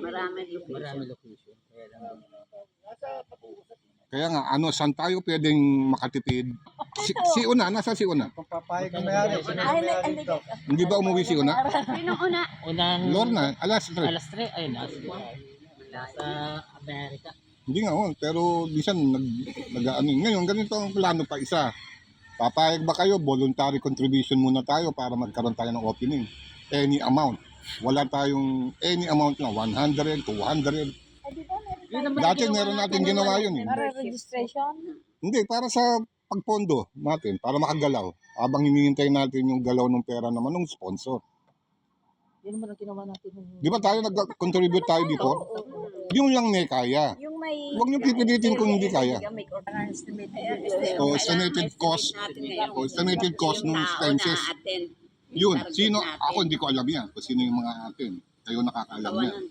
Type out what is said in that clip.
Marami location. Kaya lang. Kaya nga, saan tayo pwedeng makatipid? Si Una, nasa si Una? Kung papayag na mayari, sino na mayari ito? Hindi ba umuwi si Una? Unang Lorna, alas 3. alas 3, ayun, nasa Amerika. Hindi nga, pero bisan nag-ano. Ngayon, ganito ang plano pa isa. Papayag ba kayo? Voluntary contribution muna tayo para magkaroon tayo ng opening. Any amount. Wala tayong any amount na 100, 200. Dati meron natin ginawa yun eh. Para registration? Hindi, para sa pagpondo natin, para makagalaw. Habang hinihintay natin yung galaw ng pera naman ng sponsor. Yun naman ang ginawa natin. Di ba tayo nag-contribute tayo dito? Yung lang may kaya. Yung may... Huwag niyo pipilitin kung hindi kaya. O estimated cost. O estimated cost ng expenses. Yun. Sino? Ako hindi ko alam yan. Kung sino yung mga atin. Kayo nakakaalam yan.